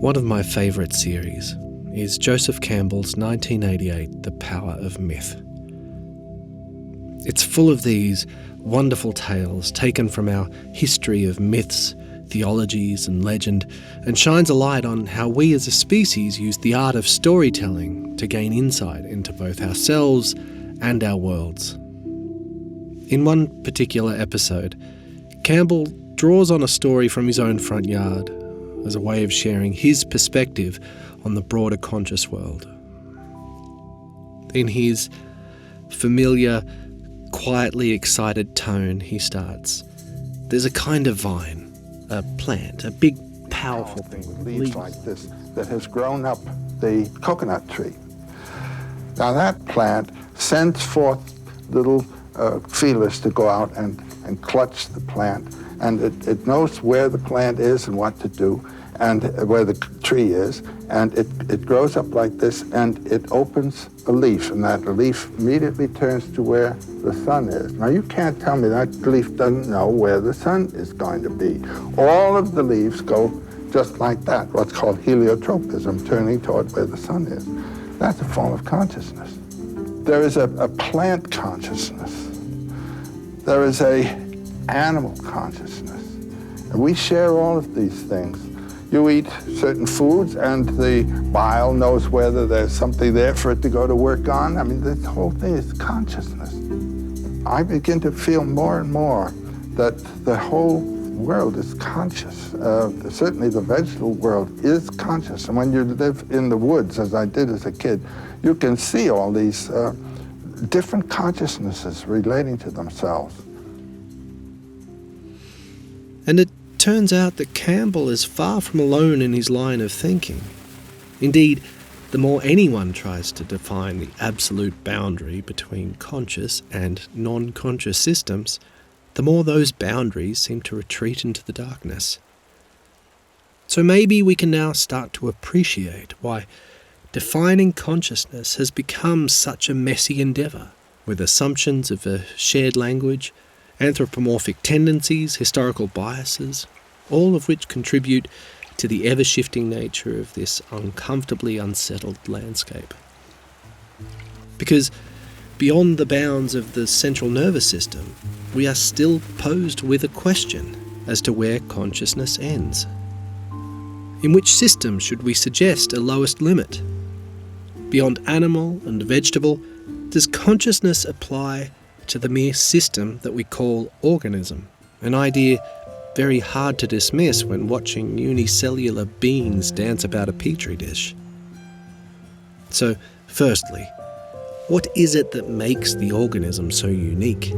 One of my favourite series is Joseph Campbell's 1988 The Power of Myth. It's full of these wonderful tales taken from our history of myths, theologies and legend, and shines a light on how we as a species use the art of storytelling to gain insight into both ourselves and our worlds. In one particular episode, Campbell draws on a story from his own front yard as a way of sharing his perspective on the broader conscious world. In his familiar, quietly excited tone, he starts, "There's a kind of vine, a plant, a big, powerful thing with leaves like this that has grown up the coconut tree. Now that plant sends forth little feelers to go out and clutch the plant, and it knows where the plant is and what to do, and where the tree is, and it grows up like this, and it opens a leaf, and that leaf immediately turns to where the sun is. Now you can't tell me that leaf doesn't know where the sun is going to be. All of the leaves go just like that, what's called heliotropism, turning toward where the sun is. That's a form of consciousness. There is a plant consciousness. There is a animal consciousness. And we share all of these things. You eat certain foods and the bile knows whether there's something there for it to go to work on. I mean, this whole thing is consciousness. I begin to feel more and more that the whole world is conscious. Certainly the vegetable world is conscious. And when you live in the woods, as I did as a kid, you can see all these different consciousnesses relating to themselves. And it turns out that Campbell is far from alone in his line of thinking. Indeed, the more anyone tries to define the absolute boundary between conscious and non-conscious systems, the more those boundaries seem to retreat into the darkness. So maybe we can now start to appreciate why defining consciousness has become such a messy endeavour, with assumptions of a shared language, anthropomorphic tendencies, historical biases, all of which contribute to the ever-shifting nature of this uncomfortably unsettled landscape. Because beyond the bounds of the central nervous system, we are still posed with a question as to where consciousness ends. In which system should we suggest a lowest limit? Beyond animal and vegetable, does consciousness apply to the mere system that we call organism, an idea very hard to dismiss when watching unicellular beings dance about a petri dish? So, firstly, what is it that makes the organism so unique?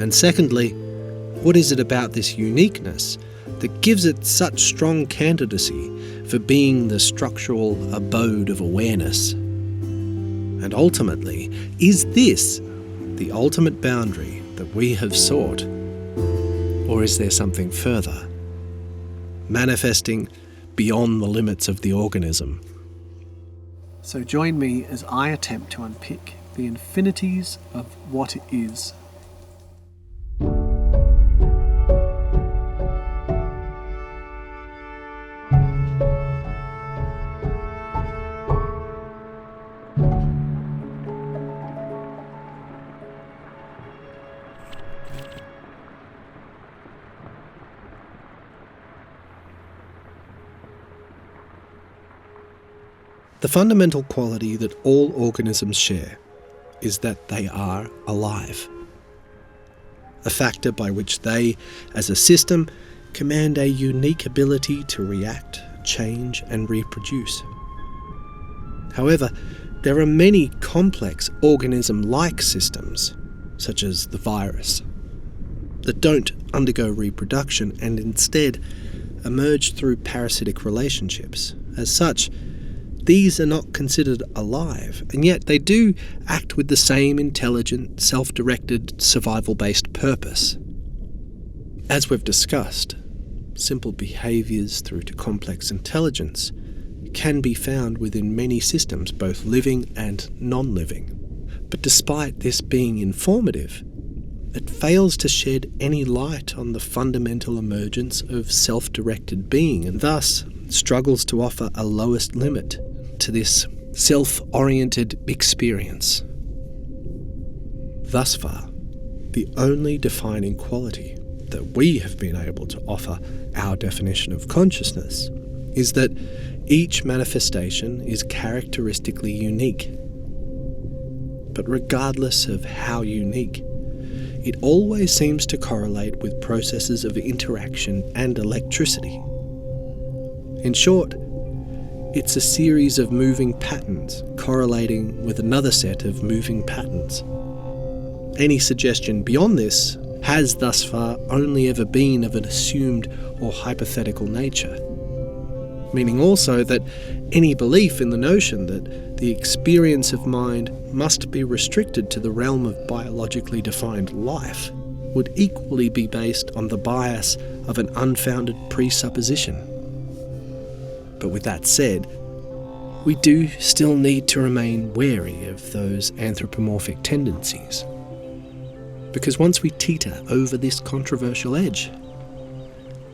And secondly, what is it about this uniqueness that gives it such strong candidacy for being the structural abode of awareness? And ultimately, is this the ultimate boundary that we have sought? Or is there something further, manifesting beyond the limits of the organism? So join me as I attempt to unpick the infinities of what is. The fundamental quality that all organisms share is that they are alive, a factor by which they, as a system, command a unique ability to react, change, and reproduce. However, there are many complex organism-like systems, such as the virus, that don't undergo reproduction and instead emerge through parasitic relationships. As such, these are not considered alive, and yet they do act with the same intelligent, self-directed, survival-based purpose. As we've discussed, simple behaviours through to complex intelligence can be found within many systems, both living and non-living. But despite this being informative, it fails to shed any light on the fundamental emergence of self-directed being, and thus struggles to offer a lowest limit to this self-oriented experience. Thus far, the only defining quality that we have been able to offer our definition of consciousness is that each manifestation is characteristically unique. But regardless of how unique, it always seems to correlate with processes of interaction and electricity. In short, it's a series of moving patterns correlating with another set of moving patterns. Any suggestion beyond this has thus far only ever been of an assumed or hypothetical nature, meaning also that any belief in the notion that the experience of mind must be restricted to the realm of biologically defined life would equally be based on the bias of an unfounded presupposition. But with that said, we do still need to remain wary of those anthropomorphic tendencies, because once we teeter over this controversial edge,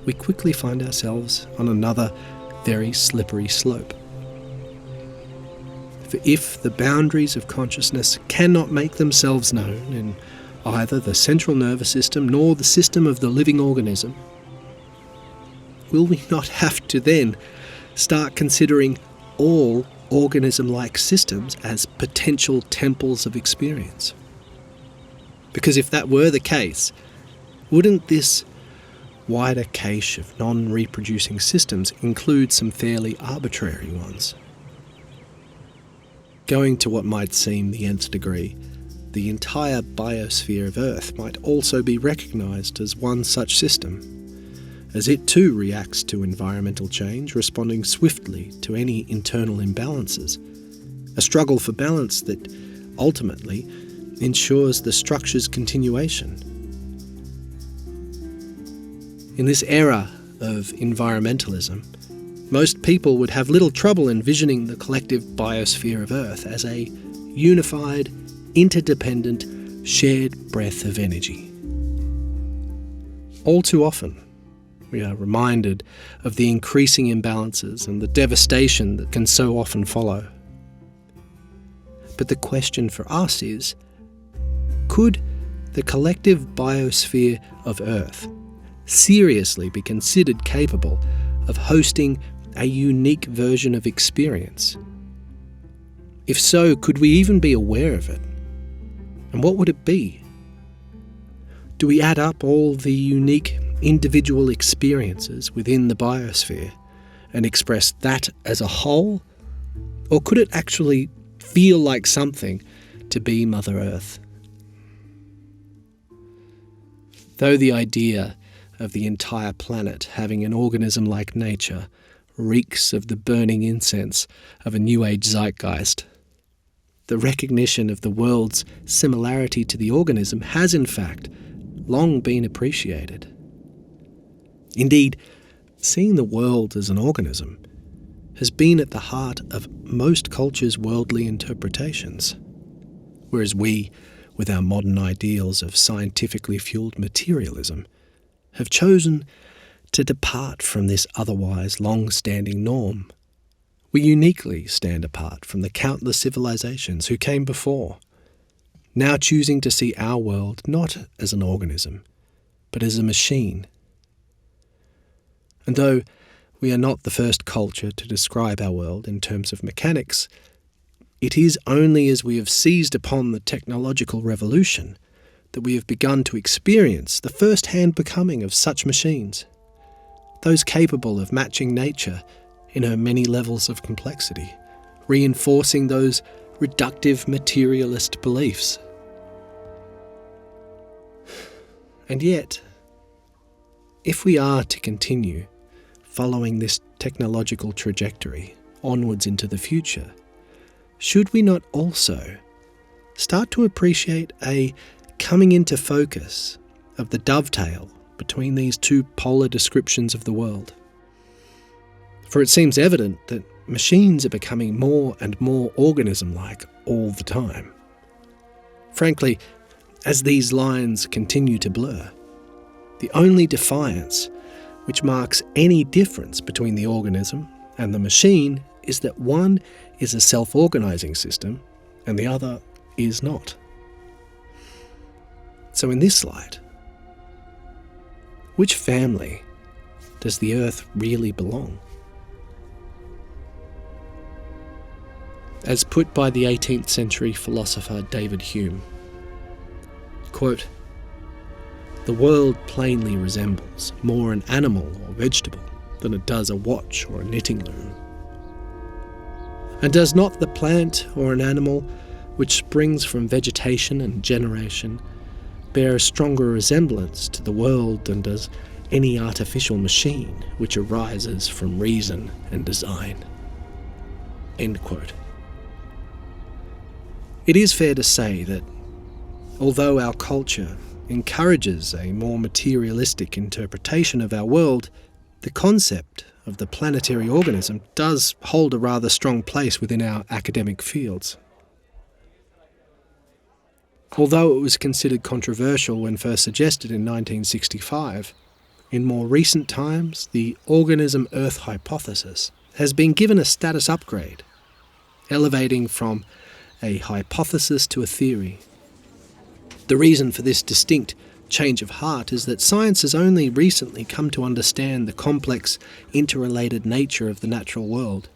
we quickly find ourselves on another very slippery slope. For if the boundaries of consciousness cannot make themselves known in either the central nervous system nor the system of the living organism, will we not have to then start considering all organism-like systems as potential temples of experience? Because if that were the case, wouldn't this wider cache of non-reproducing systems include some fairly arbitrary ones? Going to what might seem the nth degree, the entire biosphere of Earth might also be recognised as one such system, as it too reacts to environmental change, responding swiftly to any internal imbalances, a struggle for balance that ultimately ensures the structure's continuation. In this era of environmentalism, most people would have little trouble envisioning the collective biosphere of Earth as a unified, interdependent, shared breath of energy. All too often, we are reminded of the increasing imbalances and the devastation that can so often follow. But the question for us is, could the collective biosphere of Earth seriously be considered capable of hosting a unique version of experience? If so, could we even be aware of it? And what would it be? Do we add up all the unique individual experiences within the biosphere and express that as a whole? Or could it actually feel like something to be Mother Earth? Though the idea of the entire planet having an organism like nature reeks of the burning incense of a New Age zeitgeist, the recognition of the world's similarity to the organism has in fact long been appreciated. Indeed, seeing the world as an organism has been at the heart of most cultures' worldly interpretations, whereas we, with our modern ideals of scientifically fueled materialism, have chosen to depart from this otherwise long-standing norm. We uniquely stand apart from the countless civilizations who came before, now choosing to see our world not as an organism, but as a machine. And though we are not the first culture to describe our world in terms of mechanics, it is only as we have seized upon the technological revolution that we have begun to experience the first-hand becoming of such machines, those capable of matching nature in her many levels of complexity, reinforcing those reductive materialist beliefs. And yet, if we are to continue following this technological trajectory onwards into the future, should we not also start to appreciate a coming into focus of the dovetail between these two polar descriptions of the world? For it seems evident that machines are becoming more and more organism-like all the time. Frankly, as these lines continue to blur, the only defiance which marks any difference between the organism and the machine is that one is a self-organising system and the other is not. So in this light, which family does the Earth really belong? As put by the 18th century philosopher David Hume, quote, "The world plainly resembles more an animal or vegetable than it does a watch or a knitting loom. And does not the plant or an animal which springs from vegetation and generation bear a stronger resemblance to the world than does any artificial machine which arises from reason and design?" End quote. It is fair to say that although our culture encourages a more materialistic interpretation of our world, the concept of the planetary organism does hold a rather strong place within our academic fields. Although it was considered controversial when first suggested in 1965, in more recent times the organism Earth hypothesis has been given a status upgrade, elevating from a hypothesis to a theory. The reason for this distinct change of heart is that science has only recently come to understand the complex, interrelated nature of the natural world.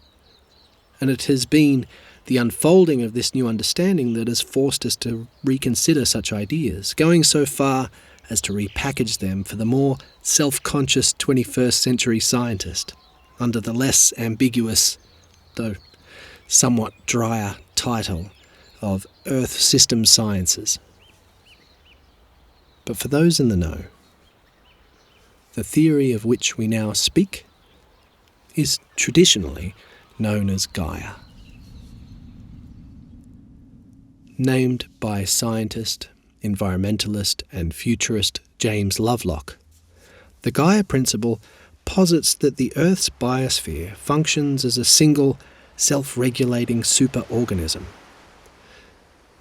And it has been the unfolding of this new understanding that has forced us to reconsider such ideas, going so far as to repackage them for the more self-conscious 21st century scientist, under the less ambiguous, though somewhat drier, title of Earth System Sciences. But for those in the know, the theory of which we now speak is traditionally known as Gaia. Named by scientist, environmentalist and futurist James Lovelock, the Gaia principle posits that the Earth's biosphere functions as a single, self-regulating superorganism,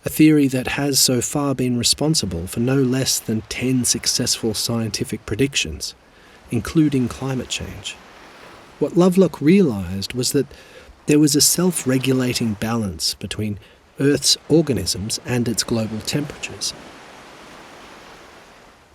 a theory that has so far been responsible for no less than 10 successful scientific predictions, including climate change. What Lovelock realised was that there was a self-regulating balance between Earth's organisms and its global temperatures.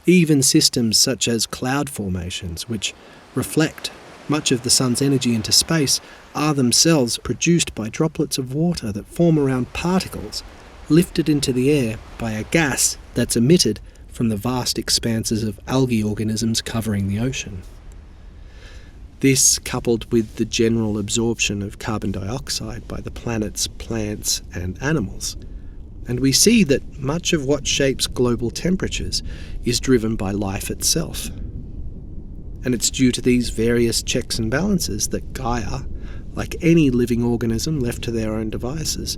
Even systems such as cloud formations, which reflect much of the sun's energy into space, are themselves produced by droplets of water that form around particles lifted into the air by a gas that's emitted from the vast expanses of algae organisms covering the ocean. This, coupled with the general absorption of carbon dioxide by the planet's plants and animals, and we see that much of what shapes global temperatures is driven by life itself. And it's due to these various checks and balances that Gaia, like any living organism left to their own devices,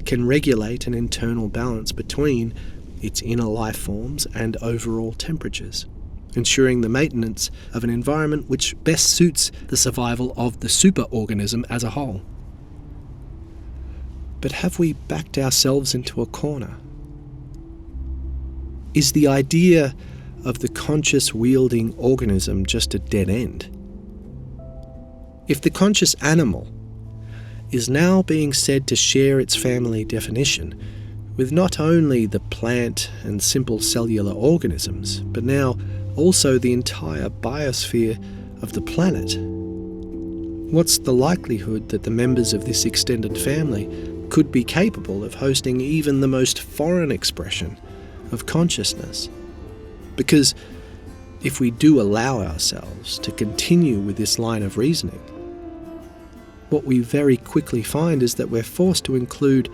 can regulate an internal balance between its inner life forms and overall temperatures, ensuring the maintenance of an environment which best suits the survival of the superorganism as a whole. But have we backed ourselves into a corner? Is the idea of the conscious wielding organism just a dead end? If the conscious animal is now being said to share its family definition with not only the plant and simple cellular organisms, but now also the entire biosphere of the planet, what's the likelihood that the members of this extended family could be capable of hosting even the most foreign expression of consciousness? Because if we do allow ourselves to continue with this line of reasoning, what we very quickly find is that we're forced to include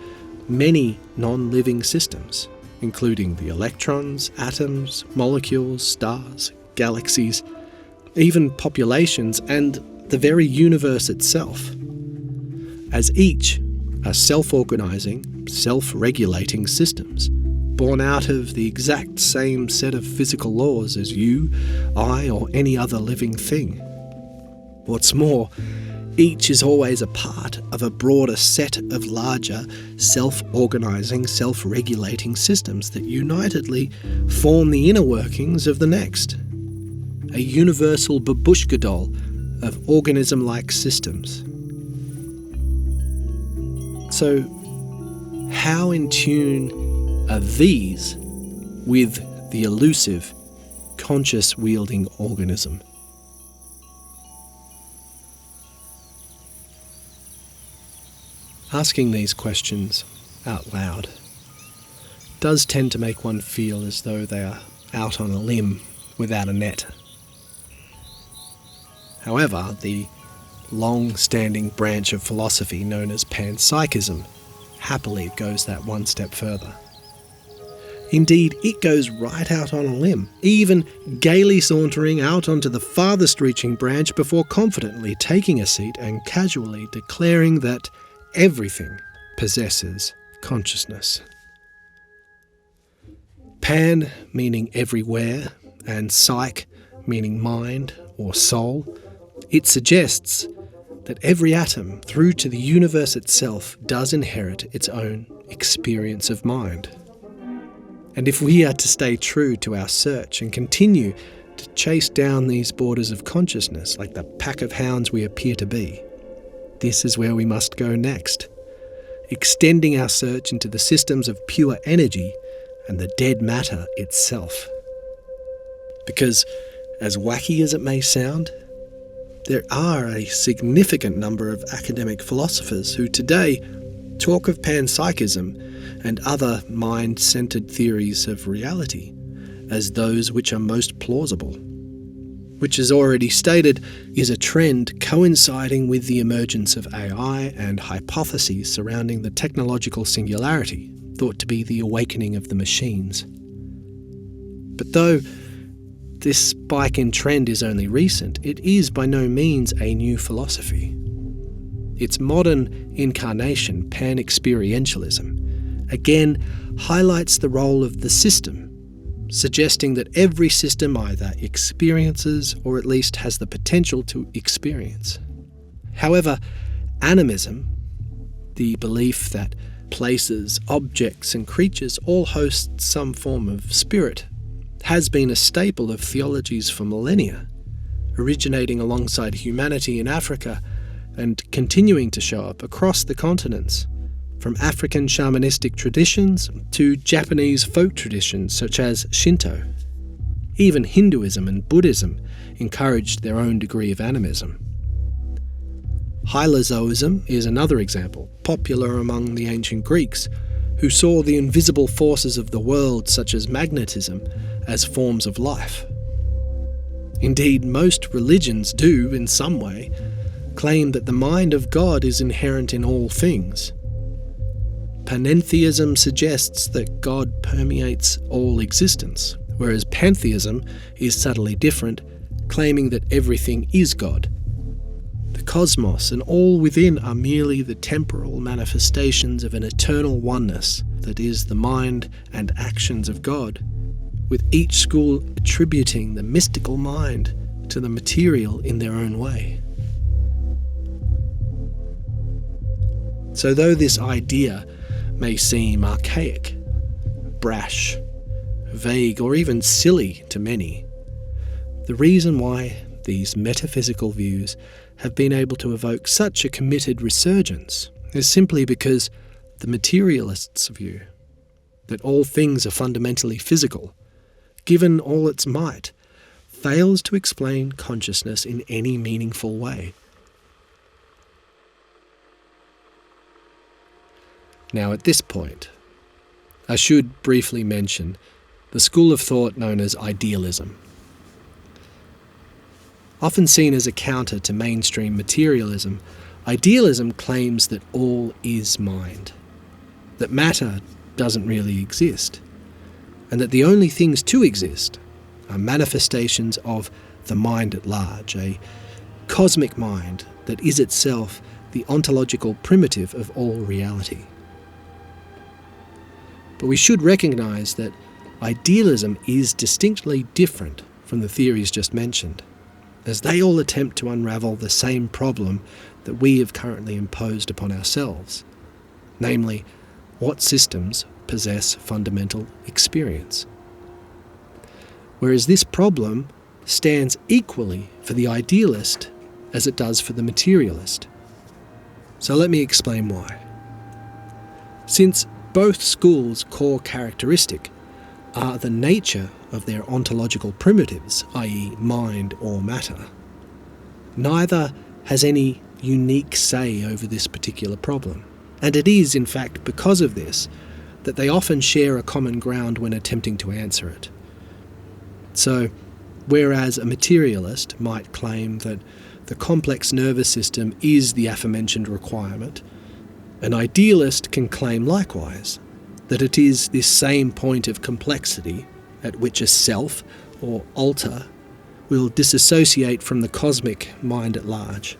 many non-living systems, including the electrons, atoms, molecules, stars, galaxies, even populations, and the very universe itself, as each are self-organising, self-regulating systems, born out of the exact same set of physical laws as you, I, or any other living thing. What's more, Each is always a part of a broader set of larger, self-organising, self-regulating systems that unitedly form the inner workings of the next. A universal babushka doll of organism-like systems. So, how in tune are these with the elusive, conscious-wielding organism? Asking these questions out loud does tend to make one feel as though they are out on a limb without a net. However, the long-standing branch of philosophy known as Panpsychism happily goes that one step further. Indeed, it goes right out on a limb, even gaily sauntering out onto the farthest reaching branch before confidently taking a seat and casually declaring that everything possesses consciousness. Pan meaning everywhere, and psyche meaning mind or soul, it suggests that every atom, through to the universe itself, does inherit its own experience of mind. And if we are to stay true to our search and continue to chase down these borders of consciousness like the pack of hounds we appear to be, this is where we must go next, extending our search into the systems of pure energy and the dead matter itself. Because, as wacky as it may sound, there are a significant number of academic philosophers who today talk of panpsychism and other mind-centered theories of reality as those which are most plausible, which, as already stated, is a trend coinciding with the emergence of AI and hypotheses surrounding the technological singularity, thought to be the awakening of the machines. But though this spike in trend is only recent, it is by no means a new philosophy. Its modern incarnation, pan-experientialism, again highlights the role of the system, suggesting that every system either experiences or at least has the potential to experience. However, animism, the belief that places, objects and creatures all host some form of spirit, has been a staple of theologies for millennia, originating alongside humanity in Africa and continuing to show up across the continents, from African shamanistic traditions to Japanese folk traditions such as Shinto. Even Hinduism and Buddhism encouraged their own degree of animism. Hylozoism is another example, popular among the ancient Greeks, who saw the invisible forces of the world, such as magnetism, as forms of life. Indeed, most religions do, in some way, claim that the mind of God is inherent in all things. Panentheism suggests that God permeates all existence, whereas pantheism is subtly different, claiming that everything is God. The cosmos and all within are merely the temporal manifestations of an eternal oneness that is the mind and actions of God, with each school attributing the mystical mind to the material in their own way. So though this idea may seem archaic, brash, vague, or even silly to many, the reason why these metaphysical views have been able to evoke such a committed resurgence is simply because the materialists' view, that all things are fundamentally physical, given all its might, fails to explain consciousness in any meaningful way. Now, at this point, I should briefly mention the school of thought known as Idealism. Often seen as a counter to mainstream materialism, Idealism claims that all is mind, that matter doesn't really exist, and that the only things to exist are manifestations of the mind at large, a cosmic mind that is itself the ontological primitive of all reality. But we should recognise that idealism is distinctly different from the theories just mentioned. as they all attempt to unravel the same problem that we have currently imposed upon ourselves, namely, what systems possess fundamental experience. Whereas this problem stands equally for the idealist as it does for the materialist. So let me explain why. Since both schools' core characteristic are the nature of their ontological primitives, i.e. mind or matter, neither has any unique say over this particular problem. And it is, in fact, because of this that they often share a common ground when attempting to answer it. So, whereas a materialist might claim that the complex nervous system is the aforementioned requirement, an idealist can claim likewise that it is this same point of complexity at which a self, or alter, will disassociate from the cosmic mind at large.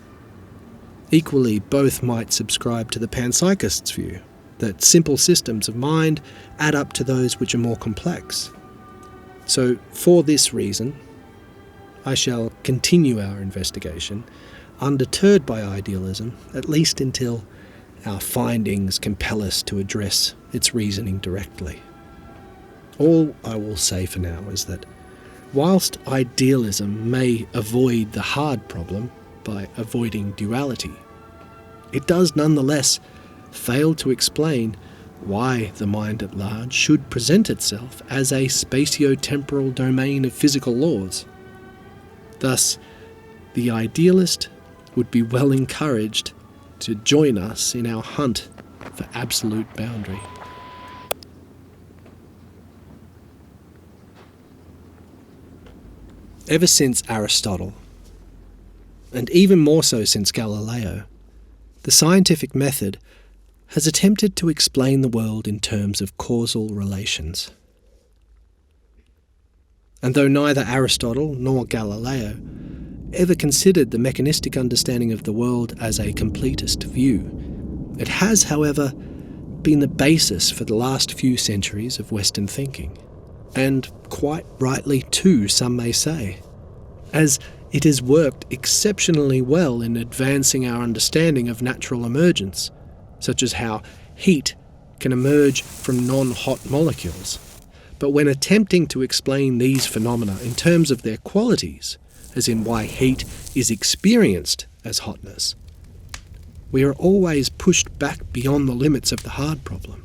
Equally, both might subscribe to the panpsychist's view that simple systems of mind add up to those which are more complex. So, for this reason, I shall continue our investigation, undeterred by idealism, at least until our findings compel us to address its reasoning directly. All I will say for now is that, whilst idealism may avoid the hard problem by avoiding duality, it does nonetheless fail to explain why the mind at large should present itself as a spatio-temporal domain of physical laws. Thus, the idealist would be well encouraged to join us in our hunt for absolute boundary. Ever since Aristotle, and even more so since Galileo, the scientific method has attempted to explain the world in terms of causal relations. And though neither Aristotle nor Galileo ever considered the mechanistic understanding of the world as a completist view, it has, however, been the basis for the last few centuries of Western thinking, and quite rightly too, some may say, as it has worked exceptionally well in advancing our understanding of natural emergence, such as how heat can emerge from non-hot molecules. But when attempting to explain these phenomena in terms of their qualities, as in why heat is experienced as hotness, we are always pushed back beyond the limits of the hard problem,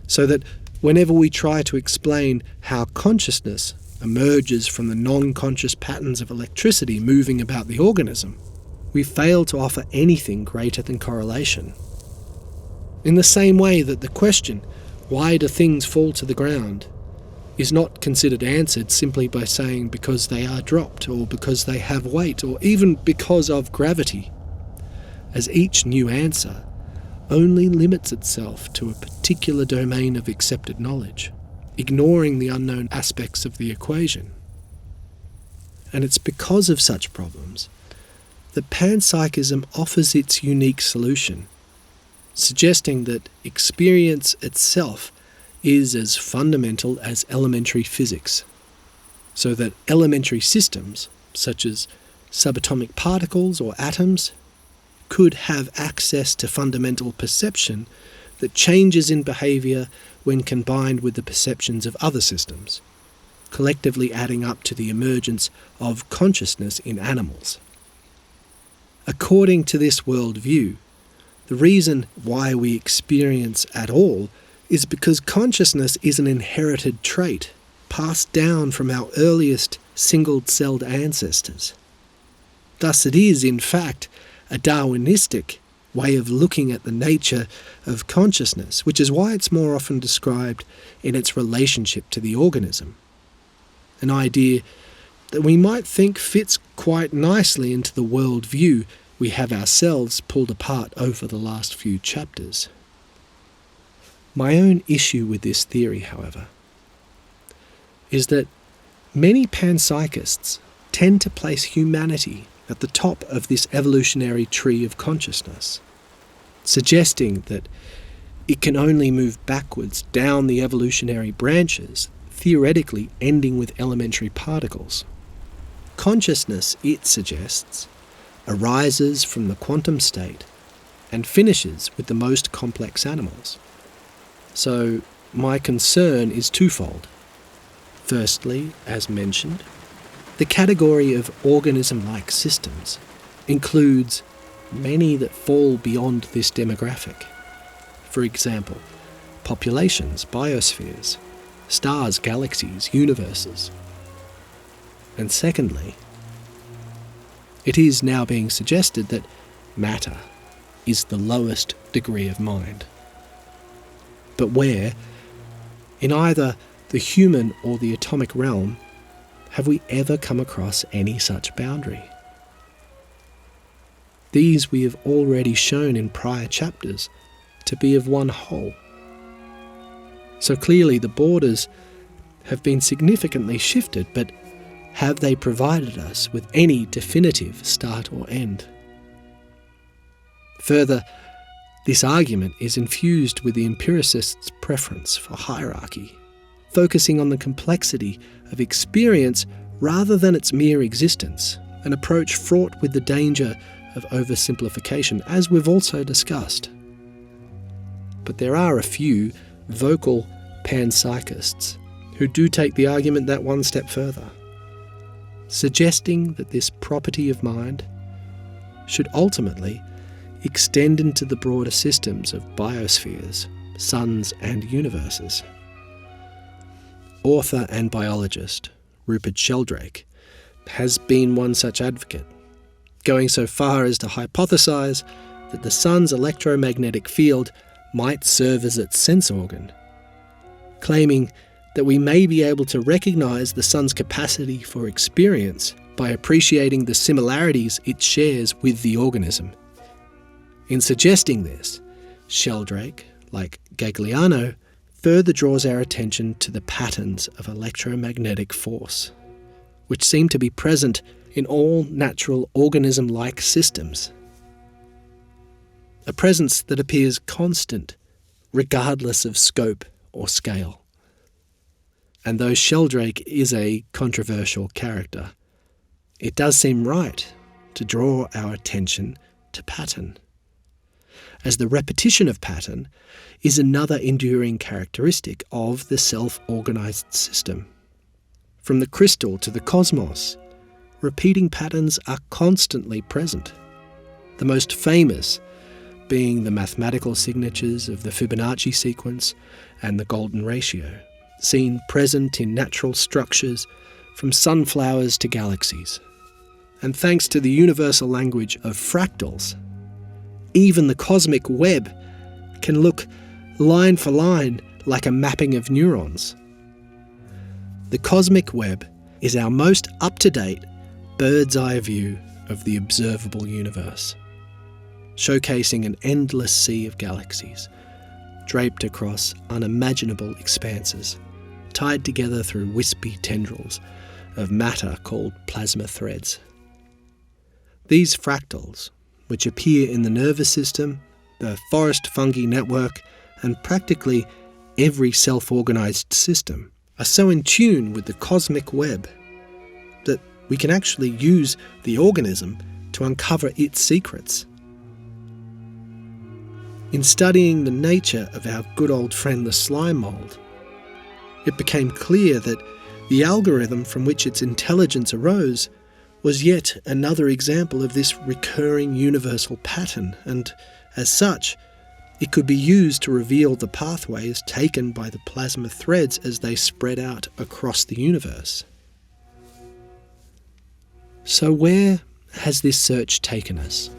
so that whenever we try to explain how consciousness emerges from the non-conscious patterns of electricity moving about the organism, we fail to offer anything greater than correlation. In the same way that the question, why do things fall to the ground, is not considered answered simply by saying because they are dropped, or because they have weight, or even because of gravity, as each new answer only limits itself to a particular domain of accepted knowledge, ignoring the unknown aspects of the equation. And it's because of such problems that Panpsychism offers its unique solution, suggesting that experience itself is as fundamental as elementary physics, so that elementary systems, such as subatomic particles or atoms, could have access to fundamental perception that changes in behaviour when combined with the perceptions of other systems, collectively adding up to the emergence of consciousness in animals. According to this worldview, the reason why we experience at all is because consciousness is an inherited trait, passed down from our earliest single-celled ancestors. Thus it is, in fact, a Darwinistic way of looking at the nature of consciousness, which is why it's more often described in its relationship to the organism. An idea that we might think fits quite nicely into the worldview we have ourselves pulled apart over the last few chapters. My own issue with this theory, however, is that many panpsychists tend to place humanity at the top of this evolutionary tree of consciousness, suggesting that it can only move backwards down the evolutionary branches, theoretically ending with elementary particles. Consciousness, it suggests, arises from the quantum state and finishes with the most complex animals. So my concern is twofold. Firstly, as mentioned, the category of organism-like systems includes many that fall beyond this demographic. For example, populations, biospheres, stars, galaxies, universes. And secondly, it is now being suggested that matter is the lowest degree of mind. But where, in either the human or the atomic realm, have we ever come across any such boundary? These we have already shown in prior chapters to be of one whole. So clearly the borders have been significantly shifted, but have they provided us with any definitive start or end? Further, this argument is infused with the empiricist's preference for hierarchy, focusing on the complexity of experience rather than its mere existence, an approach fraught with the danger of oversimplification, as we've also discussed. But there are a few vocal panpsychists who do take the argument that one step further, suggesting that this property of mind should ultimately extend into the broader systems of biospheres, suns and universes. Author and biologist Rupert Sheldrake has been one such advocate, going so far as to hypothesize that the sun's electromagnetic field might serve as its sense organ, claiming that we may be able to recognize the sun's capacity for experience by appreciating the similarities it shares with the organism. In suggesting this, Sheldrake, like Gagliano, further draws our attention to the patterns of electromagnetic force, which seem to be present in all natural organism-like systems. A presence that appears constant, regardless of scope or scale. And though Sheldrake is a controversial character, it does seem right to draw our attention to pattern, as the repetition of pattern is another enduring characteristic of the self-organised system. From the crystal to the cosmos, repeating patterns are constantly present, the most famous being the mathematical signatures of the Fibonacci sequence and the golden ratio, seen present in natural structures from sunflowers to galaxies. And thanks to the universal language of fractals, even the cosmic web can look line for line like a mapping of neurons. The cosmic web is our most up-to-date bird's eye view of the observable universe, showcasing an endless sea of galaxies, draped across unimaginable expanses, tied together through wispy tendrils of matter called plasma threads. These fractals, which appear in the nervous system, the forest fungi network, and practically every self-organised system, are so in tune with the cosmic web that we can actually use the organism to uncover its secrets. In studying the nature of our good old friend the slime mould, it became clear that the algorithm from which its intelligence arose was yet another example of this recurring universal pattern, and as such, it could be used to reveal the pathways taken by the plasma threads as they spread out across the universe. So where has this search taken us?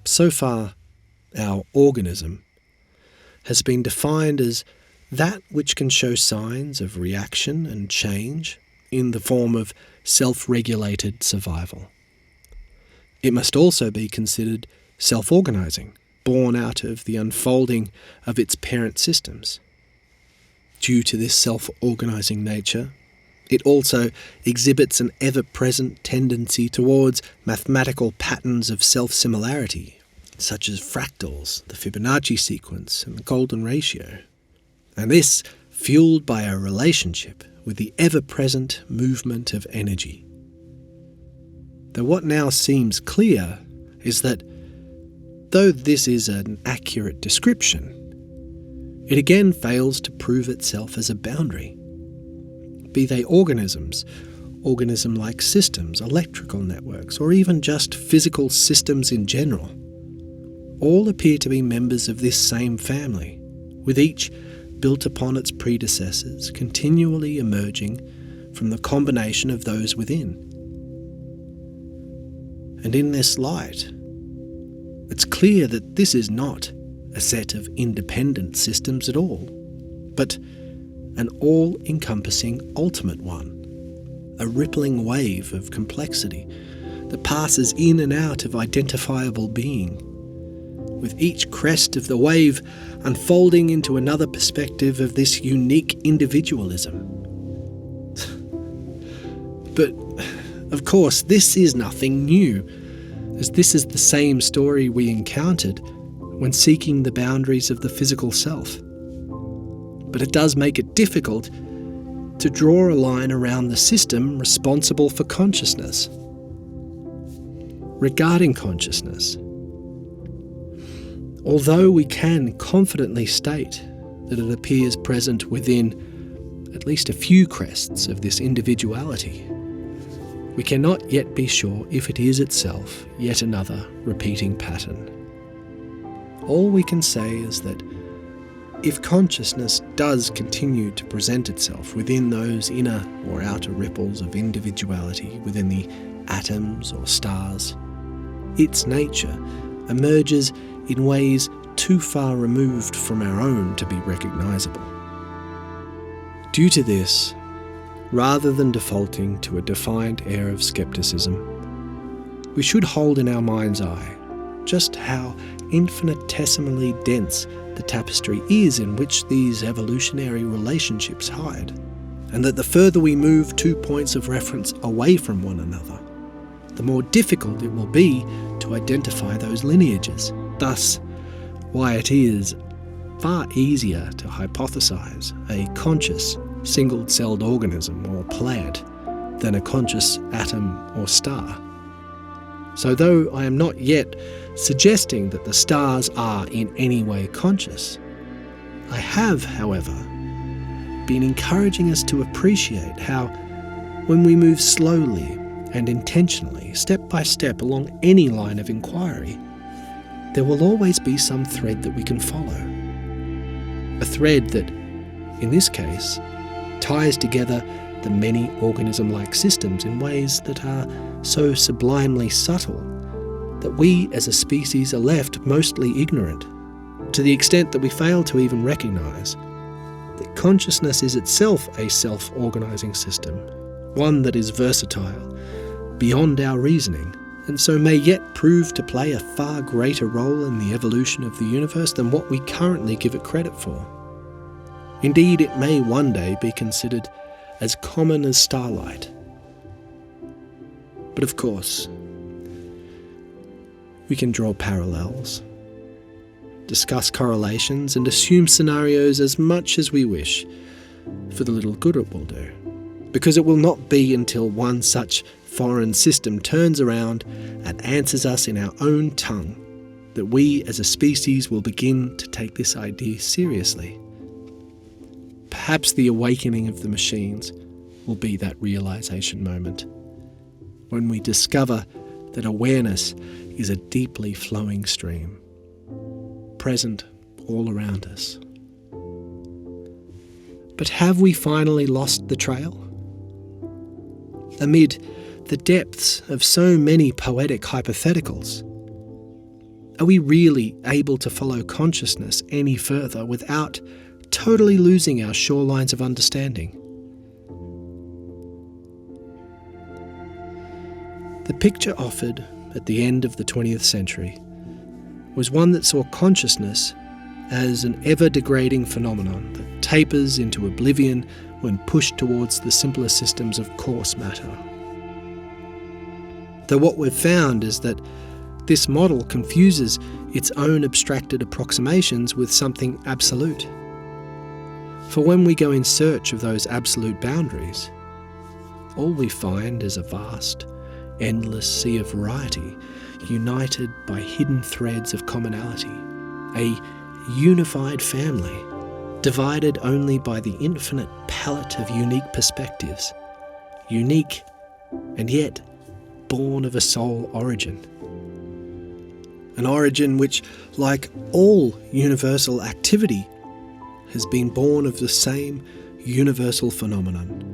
So far, our organism has been defined as that which can show signs of reaction and change in the form of self-regulated survival. It must also be considered self-organising, born out of the unfolding of its parent systems. Due to this self-organising nature, it also exhibits an ever-present tendency towards mathematical patterns of self-similarity, such as fractals, the Fibonacci sequence, and the golden ratio. And this fueled by a relationship with the ever-present movement of energy. Though what now seems clear is that, though this is an accurate description, it again fails to prove itself as a boundary. Be they organisms, organism-like systems, electrical networks, or even just physical systems in general, all appear to be members of this same family, with each built upon its predecessors, continually emerging from the combination of those within. And in this light, it's clear that this is not a set of independent systems at all, but an all-encompassing ultimate one, a rippling wave of complexity that passes in and out of identifiable being, with each crest of the wave unfolding into another perspective of this unique individualism. But, of course, this is nothing new, as this is the same story we encountered when seeking the boundaries of the physical self. But it does make it difficult to draw a line around the system responsible for consciousness. Regarding consciousness, although we can confidently state that it appears present within at least a few crests of this individuality, we cannot yet be sure if it is itself yet another repeating pattern. All we can say is that if consciousness does continue to present itself within those inner or outer ripples of individuality within the atoms or stars, its nature emerges in ways too far removed from our own to be recognisable. Due to this, rather than defaulting to a defiant air of scepticism, we should hold in our mind's eye just how infinitesimally dense the tapestry is in which these evolutionary relationships hide, and that the further we move 2 points of reference away from one another, the more difficult it will be to identify those lineages. Thus, why it is far easier to hypothesize a conscious single-celled organism or plant than a conscious atom or star. So though I am not yet suggesting that the stars are in any way conscious, I have, however, been encouraging us to appreciate how, when we move slowly and intentionally, step by step along any line of inquiry, there will always be some thread that we can follow. A thread that, in this case, ties together the many organism-like systems in ways that are so sublimely subtle that we as a species are left mostly ignorant, to the extent that we fail to even recognise that consciousness is itself a self-organising system, one that is versatile, beyond our reasoning, and so may yet prove to play a far greater role in the evolution of the universe than what we currently give it credit for. Indeed, it may one day be considered as common as starlight. But of course, we can draw parallels, discuss correlations, and assume scenarios as much as we wish, for the little good it will do, because it will not be until one such foreign system turns around and answers us in our own tongue that we as a species will begin to take this idea seriously. Perhaps the awakening of the machines will be that realization moment, when we discover that awareness is a deeply flowing stream, present all around us. But have we finally lost the trail? Amid the depths of so many poetic hypotheticals, are we really able to follow consciousness any further without totally losing our shorelines of understanding? The picture offered at the end of the 20th century was one that saw consciousness as an ever-degrading phenomenon that tapers into oblivion when pushed towards the simpler systems of coarse matter. Though what we've found is that this model confuses its own abstracted approximations with something absolute. For when we go in search of those absolute boundaries, all we find is a vast, endless sea of variety, united by hidden threads of commonality, a unified family, divided only by the infinite palette of unique perspectives, unique and yet born of a sole origin. An origin which, like all universal activity, has been born of the same universal phenomenon,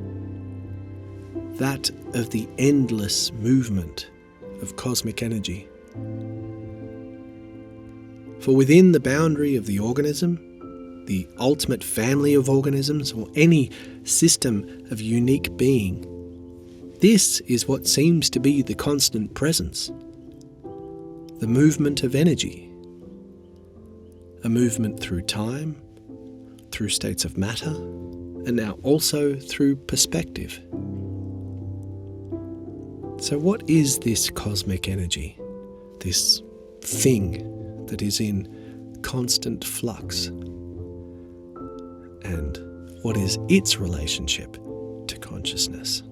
that of the endless movement of cosmic energy. For within the boundary of the organism, the ultimate family of organisms, or any system of unique being, this is what seems to be the constant presence: the movement of energy, a movement through time, through states of matter, and now also through perspective. So what is this cosmic energy, this thing that is in constant flux? And what is its relationship to consciousness?